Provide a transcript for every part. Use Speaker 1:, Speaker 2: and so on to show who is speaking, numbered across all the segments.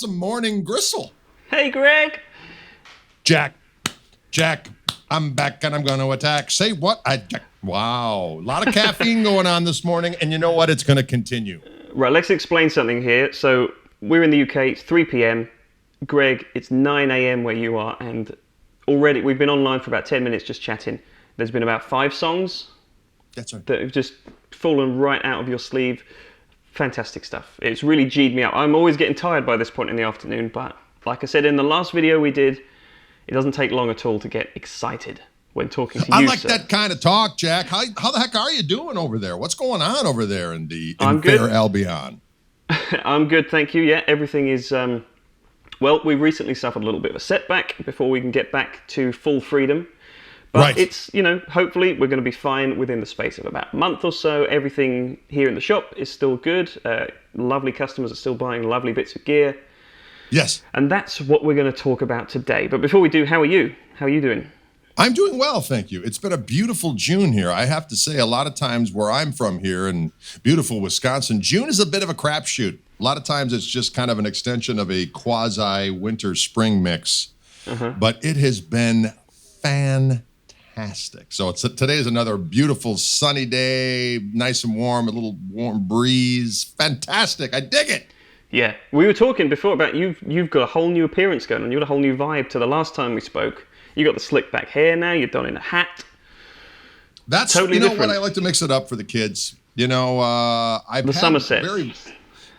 Speaker 1: awesome morning, Gristle.
Speaker 2: Hey, Greg.
Speaker 1: Jack, I'm back and I'm going to attack. Say what? Wow, a lot of caffeine going on this morning, and you know what? It's going to continue.
Speaker 2: Right, let's explain something here. So we're in the UK, it's 3 p.m. Greg, it's 9 a.m. where you are, and already we've been online for about 10 minutes just chatting. There's been about 5 songs
Speaker 1: That's right.
Speaker 2: that have just fallen right out of your sleeve. Fantastic stuff. It's really G'd me up. I'm always getting tired by this point in the afternoon, but like I said in the last video we did, it doesn't take long at all to get excited when talking to you,
Speaker 1: I like
Speaker 2: sir.
Speaker 1: that kind of talk, Jack. How the heck are you doing over there? What's going on over there in
Speaker 2: I'm good.
Speaker 1: fair Albion?
Speaker 2: I'm good, thank you. Yeah, everything is, well, we recently suffered a little bit of a setback before we can get back to full freedom. But
Speaker 1: Right.
Speaker 2: it's, hopefully we're going to be fine within the space of about a month or so. Everything here in the shop is still good. Lovely customers are still buying lovely bits of gear.
Speaker 1: Yes.
Speaker 2: And that's what we're going to talk about today. But before we do, how are you? How are you doing?
Speaker 1: I'm doing well, thank you. It's been a beautiful June here. I have to say, a lot of times where I'm from here in beautiful Wisconsin, June is a bit of a crapshoot. A lot of times it's just kind of an extension of a quasi-winter-spring mix. But it has been fantastic. So today is another beautiful sunny day, nice and warm, a little warm breeze. Fantastic. I dig it.
Speaker 2: Yeah, we were talking before about you've got a whole new appearance going on. You've got a whole new vibe to the last time we spoke. You got the slick back hair now. You're done in a hat.
Speaker 1: That's
Speaker 2: totally
Speaker 1: what
Speaker 2: different.
Speaker 1: I like to mix it up for the kids. I've
Speaker 2: The
Speaker 1: had
Speaker 2: Somerset.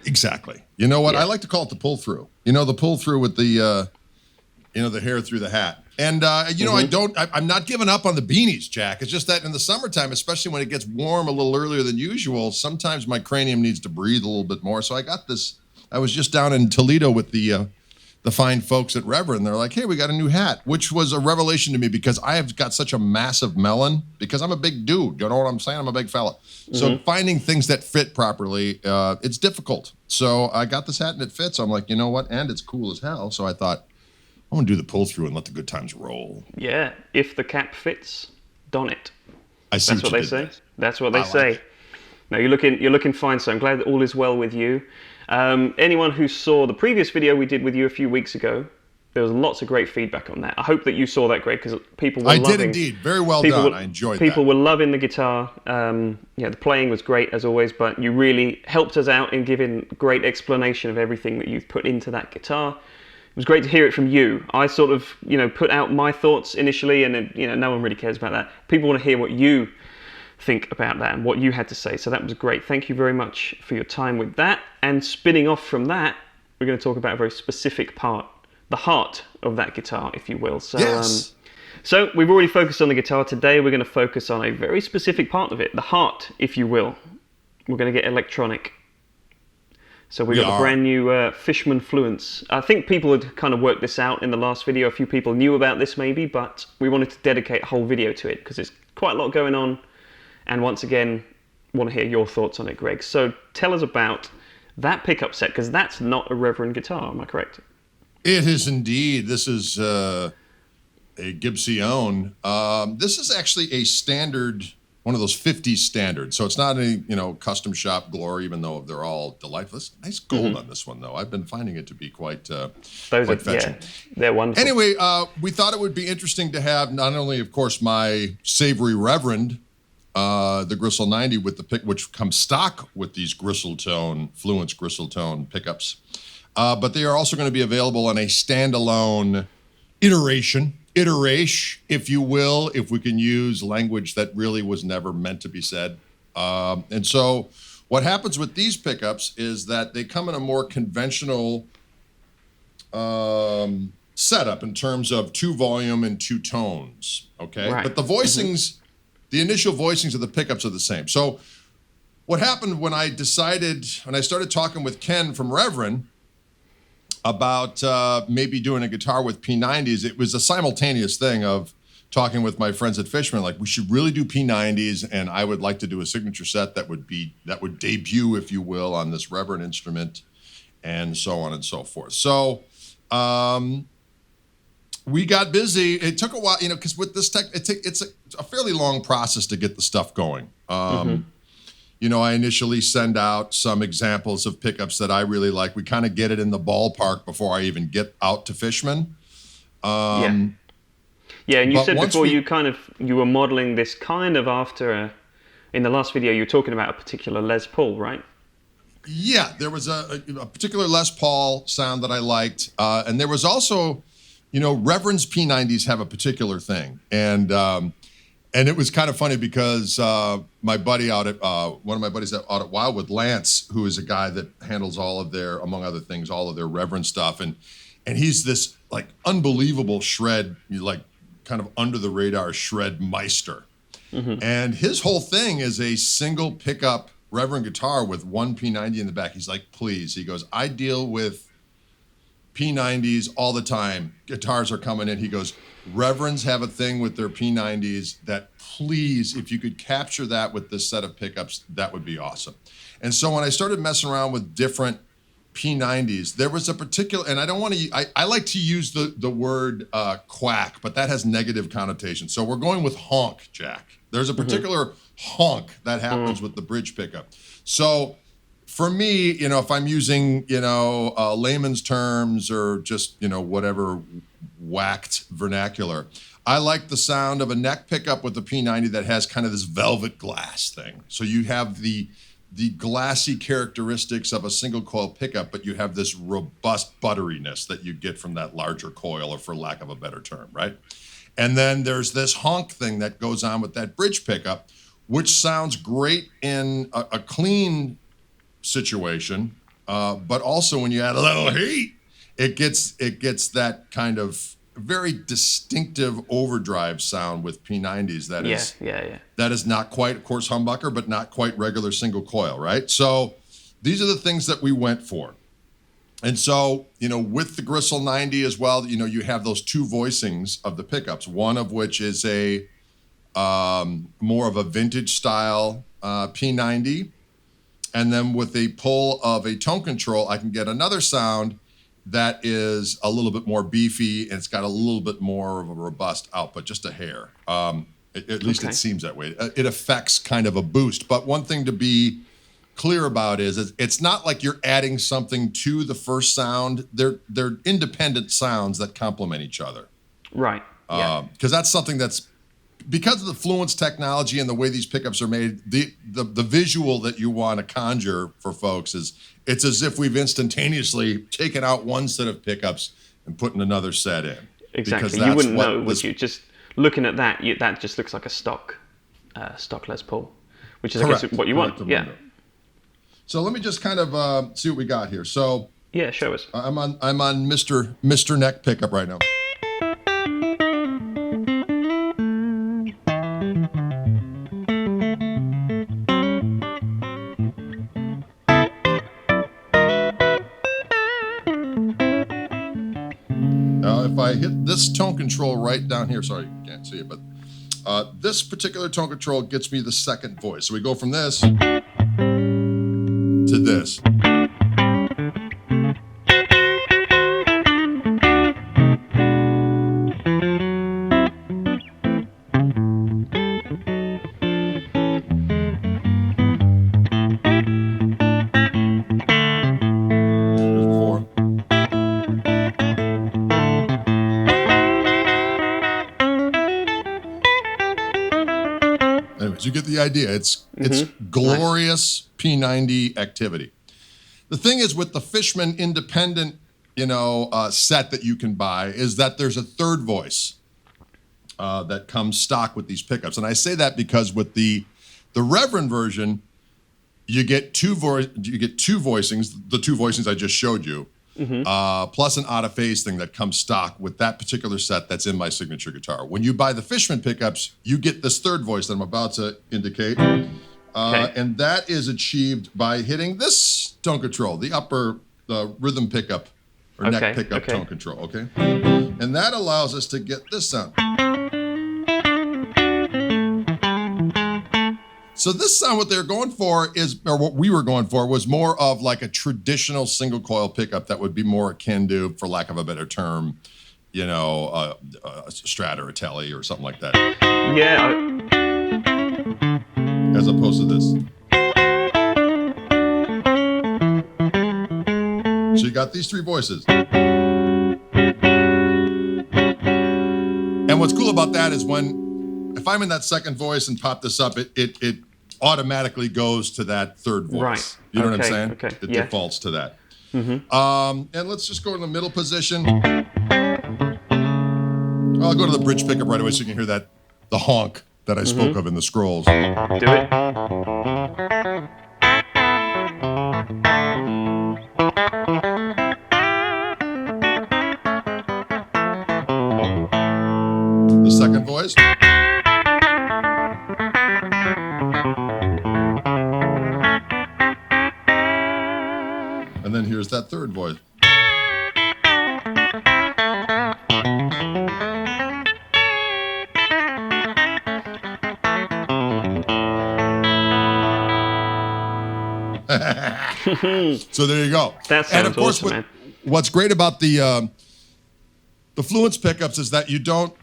Speaker 1: Exactly. You know what?
Speaker 2: Yeah.
Speaker 1: I like to call it the pull through. The pull through with the the hair through the hat. And I'm not giving up on the beanies, Jack. It's just that in the summertime, especially when it gets warm a little earlier than usual, sometimes my cranium needs to breathe a little bit more. So I got this. I was just down in Toledo with the fine folks at Reverend. They're like, hey, we got a new hat, which was a revelation to me because I have got such a massive melon because I'm a big dude. You know what I'm saying? I'm a big fella. So finding things that fit properly, it's difficult. So I got this hat and it fits. I'm like, you know what? And it's cool as hell. So I thought, I'm going to do the pull through and let the good times roll.
Speaker 2: Yeah, if the cap fits, don it.
Speaker 1: I see
Speaker 2: That's what they say.
Speaker 1: there.
Speaker 2: That's what they
Speaker 1: like
Speaker 2: say.
Speaker 1: it.
Speaker 2: No, you're looking fine, so I'm glad that all is well with you. Anyone who saw the previous video we did with you a few weeks ago, there was lots of great feedback on that. I hope that you saw that, Greg, because people were loving.
Speaker 1: I did indeed. Very well done. I enjoyed that.
Speaker 2: People were loving the guitar. The playing was great as always, but you really helped us out in giving great explanation of everything that you've put into that guitar. It was great to hear it from you. I sort of, put out my thoughts initially, and then, no one really cares about that. People want to hear what you think about that and what you had to say. So that was great. Thank you very much for your time with that. And spinning off from that, we're going to talk about a very specific part, the heart of that guitar, if you will. So,
Speaker 1: Yes.
Speaker 2: So we've already focused on the guitar. Today we're going to focus on a very specific part of it, the heart, if you will. We're going to get electronic. So we got the brand new Fishman Fluence. I think people had kind of worked this out in the last video. A few people knew about this maybe, but we wanted to dedicate a whole video to it because there's quite a lot going on. And once again, want to hear your thoughts on it, Greg. So tell us about that pickup set, because that's not a Reverend guitar, am I correct?
Speaker 1: It is indeed. This is a Gibson. This is actually a standard, one of those 50s standards. So it's not any, custom shop glory, even though they're all delightful. Nice gold on this one, though. I've been finding it to be quite fetching.
Speaker 2: Yeah, they're wonderful.
Speaker 1: Anyway, we thought it would be interesting to have not only, of course, my savory Reverend, the Gristle-90 with the pick, which comes stock with these Gristle-Tone, Fluence Gristle-Tone pickups. But they are also going to be available on a standalone iteration, if you will, if we can use language that really was never meant to be said. And so what happens with these pickups is that they come in a more conventional setup in terms of 2 volume and 2 tones, okay?
Speaker 2: Right.
Speaker 1: But the voicings, the initial voicings of the pickups are the same. So what happened when I started talking with Ken from Reverend about maybe doing a guitar with P-90s, it was a simultaneous thing of talking with my friends at Fishman, like we should really do P-90s, and I would like to do a signature set that would debut, if you will, on this Reverend instrument, and so on and so forth. So we got busy. It took a while, because with this tech, it's a fairly long process to get the stuff going. I initially send out some examples of pickups that I really like. We kind of get it in the ballpark before I even get out to Fishman.
Speaker 2: Yeah, and you
Speaker 1: but
Speaker 2: said
Speaker 1: once
Speaker 2: before
Speaker 1: we-
Speaker 2: you were modeling this kind of after in the last video you were talking about a particular Les Paul, right?
Speaker 1: Yeah, there was a particular Les Paul sound that I liked, and there was also, Reverend's P-90s have a particular thing, and it was kind of funny because my buddy one of my buddies out at Wildwood, Lance, who is a guy that handles all of their, among other things, all of their Reverend stuff, and he's this like unbelievable shred, like kind of under the radar shred meister, and his whole thing is a single pickup Reverend guitar with one P-90 in the back. He's like, please. He goes, I deal with P-90s all the time. Guitars are coming in. He goes, Reverends have a thing with their P-90s that please, if you could capture that with this set of pickups, that would be awesome. And so when I started messing around with different P-90s, there was a particular, and I don't want to, I like to use the word quack, but that has negative connotation. So we're going with honk, Jack. There's a particular honk that happens with the bridge pickup. So for me, if I'm using, layman's terms or just, whatever whacked vernacular, I like the sound of a neck pickup with the P-90 that has kind of this velvet glass thing. So you have the glassy characteristics of a single coil pickup, but you have this robust butteriness that you get from that larger coil, or for lack of a better term, right? And then there's this honk thing that goes on with that bridge pickup, which sounds great in a clean situation, but also when you add a little heat, it gets that kind of very distinctive overdrive sound with P-90s that is not quite, of course, humbucker, but not quite regular single coil, right? So these are the things that we went for. And so, with the Gristle-90 as well, you have those two voicings of the pickups, one of which is a more of a vintage style P-90. And then with a pull of a tone control, I can get another sound that is a little bit more beefy, and it's got a little bit more of a robust output, just a hair. At least it seems that way. It affects kind of a boost. But one thing to be clear about is it's not like you're adding something to the first sound. They're independent sounds that complement each other.
Speaker 3: Right.
Speaker 1: Because that's something that's, because of the Fluence technology and the way these pickups are made, the visual that you want to conjure for folks is it's as if we've instantaneously taken out one set of pickups and putting another set in.
Speaker 3: Exactly. You wouldn't know, would you? Just looking at that, that just looks like a stock Les Paul, which is I guess what you want. Yeah.
Speaker 1: So let me just kind of see what we got here. So
Speaker 3: yeah, show us.
Speaker 1: I'm on Mr. Neck pickup right now. If I hit this tone control right down here, sorry, you can't see it, but this particular tone control gets me the second voice. So we go from this to this. You get the idea. It's glorious P-90 activity. The thing is with the Fishman independent, set that you can buy is that there's a third voice that comes stock with these pickups. And I say that because with the Reverend version, you get two voicings, the two voicings I just showed you, plus an out of phase thing that comes stock with that particular set that's in my signature guitar. When you buy the Fishman pickups, you get this third voice that I'm about to indicate. And that is achieved by hitting this tone control, the rhythm pickup or neck pickup tone control, okay? And that allows us to get this sound. So this sound, what they're going for or what we were going for, was more of like a traditional single coil pickup that would be more akin to, for lack of a better term, a Strat or a Tele or something like that.
Speaker 3: Yeah.
Speaker 1: As opposed to this. got these three voices. And what's cool about that is if I'm in that second voice and pop this up, it automatically goes to that third voice.
Speaker 2: Right.
Speaker 1: You know what I'm saying?
Speaker 2: Okay.
Speaker 1: It
Speaker 2: Yeah.
Speaker 1: defaults to that.
Speaker 2: Mm-hmm.
Speaker 1: And let's just go in the middle position. I'll go to the bridge pickup right away so you can hear the honk that I spoke of in the scrolls.
Speaker 2: Do it.
Speaker 1: The second voice. And then here's that third voice. So there you go.
Speaker 2: That sounds
Speaker 1: and of course,
Speaker 2: awesome, man.
Speaker 1: What's great about the Fluence pickups is that you don't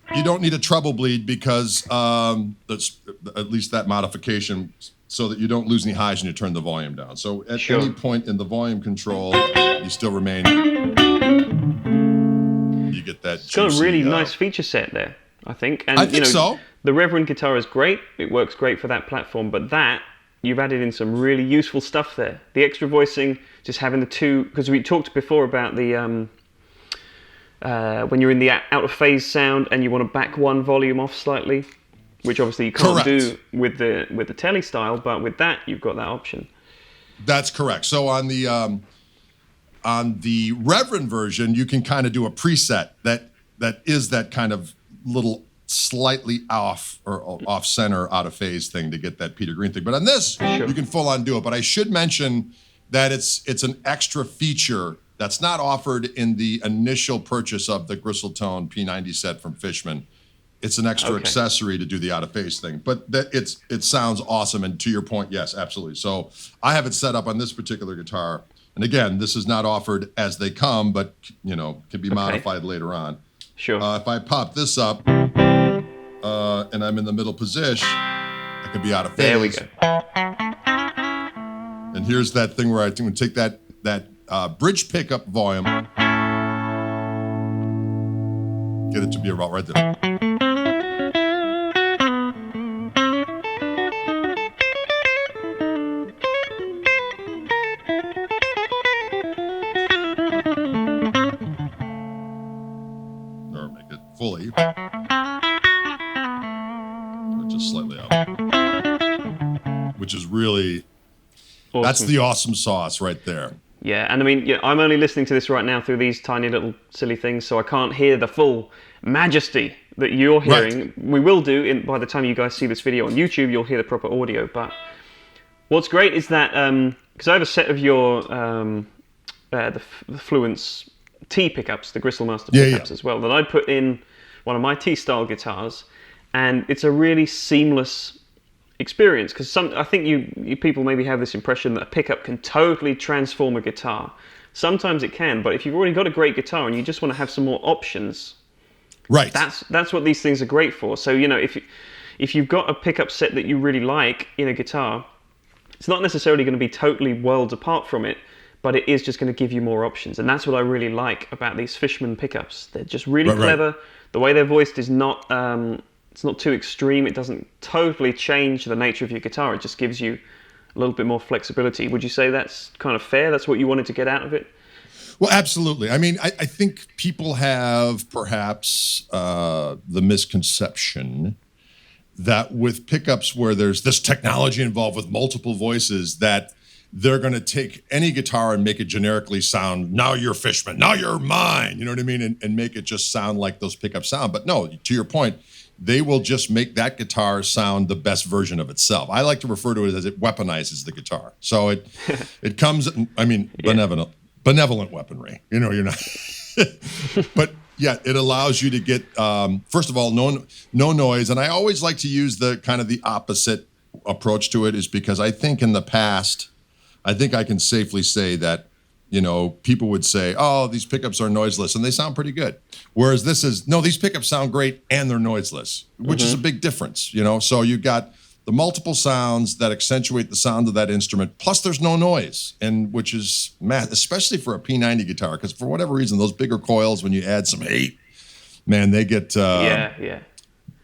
Speaker 1: need a treble bleed because that's at least that modification, so that you don't lose any highs when you turn the volume down. So at any point in the volume control, you still remain. You get that.
Speaker 2: It's got a really nice feature set there, I think. And
Speaker 1: I think so.
Speaker 2: The Reverend guitar is great. It works great for that platform, but you've added in some really useful stuff there. The extra voicing, just having the two, because we talked before about the when you're in the out of phase sound and you want to back one volume off slightly, which obviously you can't do with the Tele style, but with that you've got that option.
Speaker 1: That's correct. So on the Reverend version, you can kind of do a preset that is that kind of little slightly off or off center, out of phase thing to get that Peter Green thing. But on this, you can full on do it. But I should mention that it's an extra feature that's not offered in the initial purchase of the Gristle-Tone P-90 set from Fishman. It's an extra accessory to do the out of phase thing. But it sounds awesome. And to your point, yes, absolutely. So I have it set up on this particular guitar. And again, this is not offered as they come, but can be modified later on.
Speaker 2: Sure.
Speaker 1: If I pop this up and I'm in the middle position, I can be out of phase.
Speaker 2: There we go.
Speaker 1: And here's that thing where I can take that bridge pickup volume, get it to be about right there. Or make it fully. Or just slightly out. Which is really, awesome. That's the awesome sauce right there.
Speaker 2: Yeah, and I mean, I'm only listening to this right now through these tiny little silly things, so I can't hear the full majesty that you're hearing. Right. We will do, by the time you guys see this video on YouTube, you'll hear the proper audio. But what's great is that, because I have a set of your, the Fluence T pickups, the Gristle Master pickups as well, that I put in one of my T-style guitars, and it's a really seamless experience, because I think you people maybe have this impression that a pickup can totally transform a guitar. Sometimes it can, but if you've already got a great guitar and you just want to have some more options,
Speaker 1: right?
Speaker 2: That's what these things are great for. So if you've got a pickup set that you really like in a guitar, it's not necessarily going to be totally worlds apart from it, but it is just going to give you more options, and that's what I really like about these Fishman pickups. They're just really clever. Right. The way they're voiced is not. It's not too extreme. It doesn't totally change the nature of your guitar. It just gives you a little bit more flexibility. Would you say that's kind of fair? That's what you wanted to get out of it?
Speaker 1: Well, absolutely. I mean, I think people have perhaps the misconception that with pickups where there's this technology involved with multiple voices, that they're going to take any guitar and make it generically sound, now you're Fishman, now you're mine, you know what I mean? And make it just sound like those pickups sound. But no, to your point, they will just make that guitar sound the best version of itself. I like to refer to it as it weaponizes the guitar. So it comes, I mean, benevolent weaponry. You're not. But yeah, it allows you to get, first of all, no noise. And I always like to use the kind of the opposite approach to it, is because I think in the past, I think I can safely say that, people would say, oh, these pickups are noiseless and they sound pretty good. Whereas this is, no, these pickups sound great and they're noiseless, which is a big difference, So you got the multiple sounds that accentuate the sound of that instrument. Plus, there's no noise, and which is especially for a P-90 guitar, because for whatever reason, those bigger coils, when you add some heat, man, they get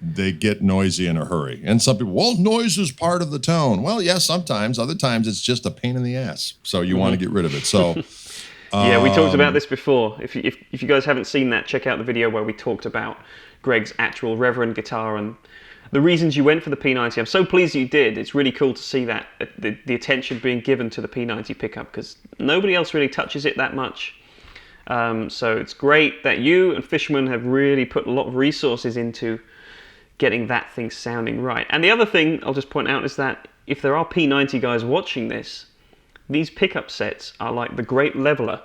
Speaker 1: they get noisy in a hurry. And some people, well, noise is part of the tone. Well, yeah, sometimes. Other times, it's just a pain in the ass. So you want to get rid of it. So
Speaker 2: yeah, we talked about this before. If you guys haven't seen that, check out the video where we talked about Greg's actual Reverend guitar and the reasons you went for the P-90. I'm so pleased you did. It's really cool to see that, the attention being given to the P-90 pickup, because nobody else really touches it that much. So it's great that you and Fishman have really put a lot of resources into getting that thing sounding right. And the other thing I'll just point out is that if there are P-90 guys watching this, these pickup sets are like the great leveler.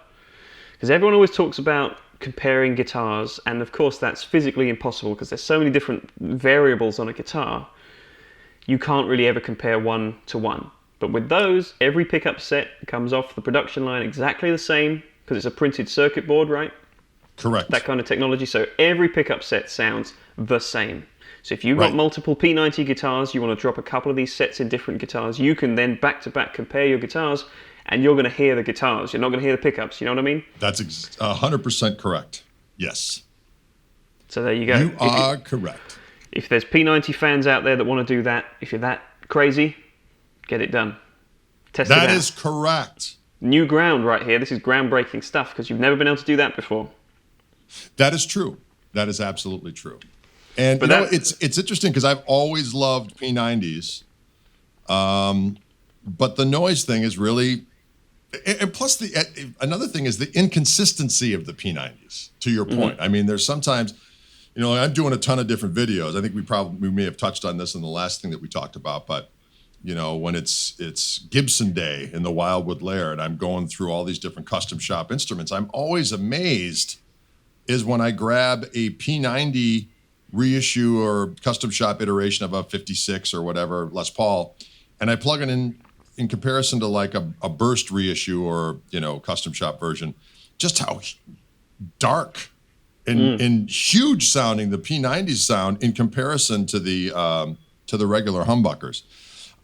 Speaker 2: Because everyone always talks about comparing guitars, and of course that's physically impossible because there's so many different variables on a guitar. You can't really ever compare one to one. But with those, every pickup set comes off the production line exactly the same because it's a printed circuit board, right?
Speaker 1: Correct.
Speaker 2: That kind of technology. So every pickup set sounds the same. So if you've got multiple P-90 guitars, you want to drop a couple of these sets in different guitars, you can then back-to-back compare your guitars, and you're going to hear the guitars. You're not going to hear the pickups. You know what I mean?
Speaker 1: That's 100% correct. Yes.
Speaker 2: So there you go.
Speaker 1: You are correct.
Speaker 2: If there's P-90 fans out there that want to do that, if you're that crazy, get it done. Test it out.
Speaker 1: That is correct.
Speaker 2: New ground right here. This is groundbreaking stuff because you've never been able to do that before.
Speaker 1: That is true. That is absolutely true. And you know, it's interesting because I've always loved P-90s, but the noise thing is really, and plus another thing is the inconsistency of the P-90s. To your point, I mean, there's sometimes, you know, I'm doing a ton of different videos. I think we may have touched on this in the last thing that we talked about, but you know, when it's Gibson Day in the Wildwood Lair, and I'm going through all these different custom shop instruments, I'm always amazed is when I grab a P-90 reissue or custom shop iteration of a 56 or whatever Les Paul, and I plug it in comparison to like a burst reissue or, you know, custom shop version, just how dark and huge sounding the P-90s sound in comparison to the regular humbuckers.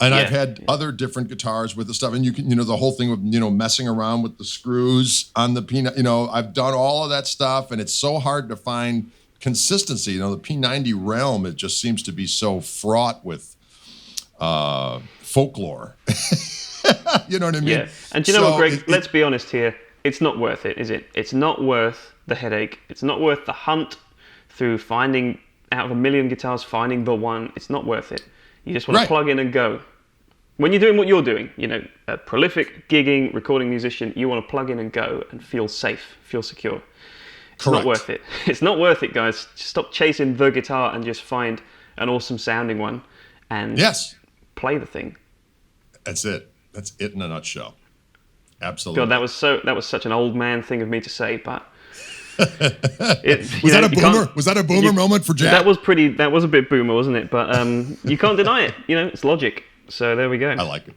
Speaker 1: And I've had other different guitars with the stuff, and you can, you know, the whole thing with, you know, messing around with the screws on the P-90, you know, I've done all of that stuff, and it's so hard to find consistency. You know, the P-90 realm, it just seems to be so fraught with folklore. You know what I mean?
Speaker 2: Yeah. And do you know what, Greg? Let's be honest here. It's not worth it, is it? It's not worth the headache. It's not worth the hunt through finding, out of a million guitars, finding the one. It's not worth it. You just want to plug in and go. When you're doing what you're doing, you know, a prolific gigging, recording musician, you want to plug in and go and feel safe, feel secure. It's not worth it. It's not worth it, guys. Just stop chasing the guitar and just find an awesome sounding one and play the thing.
Speaker 1: That's it. That's it in a nutshell. Absolutely.
Speaker 2: God, that was such an old man thing of me to say, but
Speaker 1: was that a boomer moment for Jack?
Speaker 2: That was a bit boomer, wasn't it? But you can't deny it. You know, it's logic. So there we go.
Speaker 1: I like it.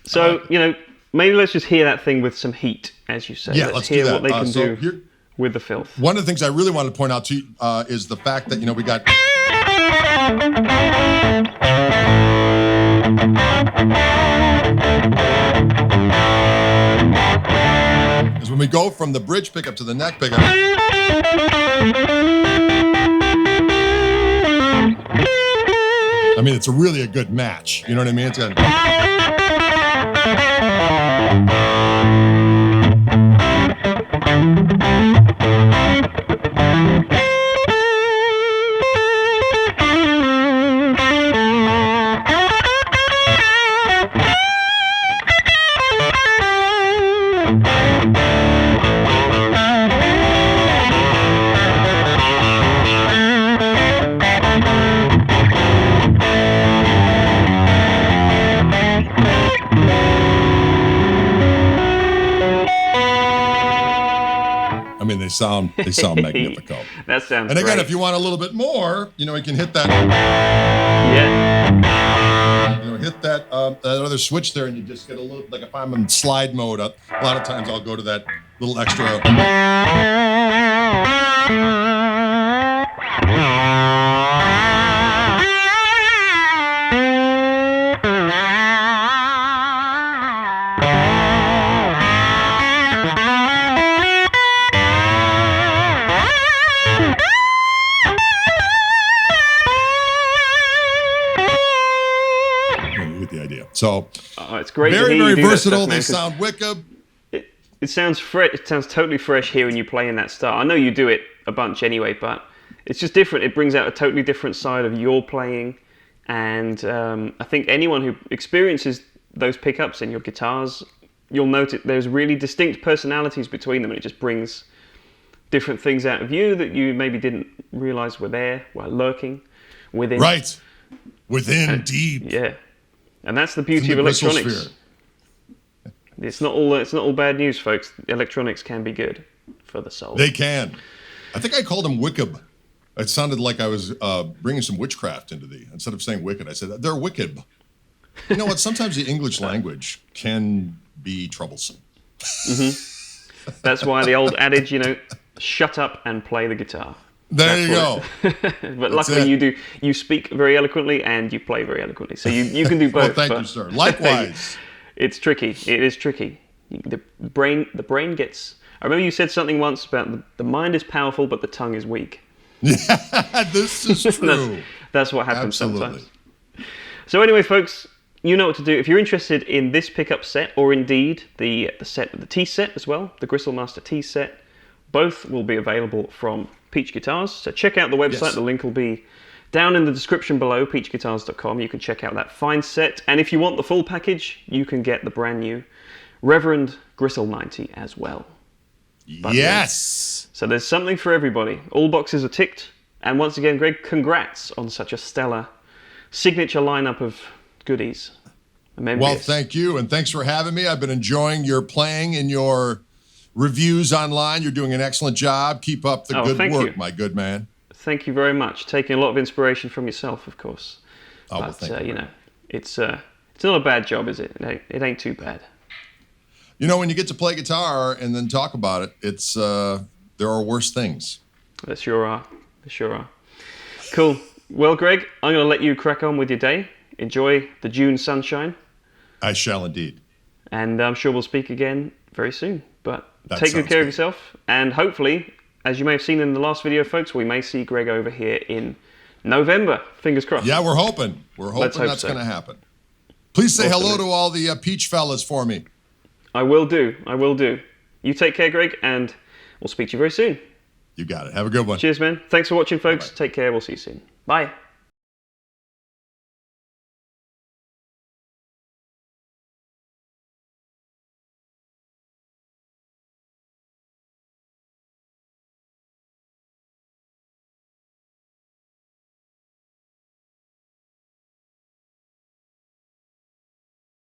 Speaker 2: So, you know, maybe let's just hear that thing with some heat, as you say.
Speaker 1: Yeah,
Speaker 2: let's hear what they can do
Speaker 1: here,
Speaker 2: with the filth.
Speaker 1: One of the things I really want to point out to you is the fact that, you know, we got... is when we go from the bridge pickup to the neck pickup. I mean, it's really a good match. You know what I mean? It's got... They sound magnifico.
Speaker 2: That sounds
Speaker 1: And again,
Speaker 2: great.
Speaker 1: if you want a little bit more, you know, you can hit that. You know, hit that other switch there, and you just get a little, like if I'm in slide mode, a lot of times I'll go to that little extra. So
Speaker 2: it's great.
Speaker 1: Very,
Speaker 2: to hear
Speaker 1: very
Speaker 2: you do
Speaker 1: versatile.
Speaker 2: That stuff,
Speaker 1: They sound wicked.
Speaker 2: It sounds fresh. It sounds totally fresh hearing you playing that style. I know you do it a bunch anyway, but it's just different. It brings out a totally different side of your playing, and I think anyone who experiences those pickups in your guitars, you'll notice there's really distinct personalities between them, and it just brings different things out of you that you maybe didn't realize were there, were lurking within.
Speaker 1: Right, within, deep.
Speaker 2: Yeah, and that's the beauty of electronics. It's not all bad news, folks. Electronics can be good for the soul.
Speaker 1: They can. I think I called them wicked. It sounded like I was bringing some witchcraft into instead of saying wicked, I said they're wicked. You know what? Sometimes the English language can be troublesome.
Speaker 2: Mm-hmm. That's why the old adage, shut up and play the guitar.
Speaker 1: There you go.
Speaker 2: But luckily you speak very eloquently and you play very eloquently. So you can do both.
Speaker 1: Well, thank you, sir. Likewise.
Speaker 2: It's tricky. It is tricky. The brain gets... I remember you said something once about the mind is powerful, but the tongue is weak.
Speaker 1: Yeah, this is true.
Speaker 2: That's what happens sometimes. So anyway, folks, you know what to do. If you're interested in this pickup set, or indeed the T set as well, the Gristlemaster T set, both will be available from Peach Guitars. So check out the website. Yes. The link will be down in the description below, peachguitars.com. You can check out that fine set. And if you want the full package, you can get the brand new Reverend Gristle-90 as well.
Speaker 1: Yes!
Speaker 2: So there's something for everybody. All boxes are ticked. And once again, Greg, congrats on such a stellar signature lineup of goodies.
Speaker 1: Well, thank you. And thanks for having me. I've been enjoying your playing and your reviews online. You're doing an excellent job. Keep up the good work, my good man.
Speaker 2: Thank you very much. Taking a lot of inspiration from yourself, of course.
Speaker 1: Oh, well, thank you.
Speaker 2: It's not a bad job, is it? It ain't too bad.
Speaker 1: When you get to play guitar and then talk about it, it's there are worse things.
Speaker 2: There sure are. Cool. Well, Greg, I'm going to let you crack on with your day. Enjoy the June sunshine.
Speaker 1: I shall indeed.
Speaker 2: And I'm sure we'll speak again very soon. But take good care of yourself, and hopefully, as you may have seen in the last video, folks, we may see Greg over here in November. Fingers crossed.
Speaker 1: Yeah, we're hoping. That's going to happen. Please say hello to all the Peach fellas for me.
Speaker 2: I will do. You take care, Greg, and we'll speak to you very soon.
Speaker 1: You got it. Have a good one.
Speaker 2: Cheers, man. Thanks for watching, folks.
Speaker 1: Bye-bye.
Speaker 2: Take care. We'll see you soon. Bye.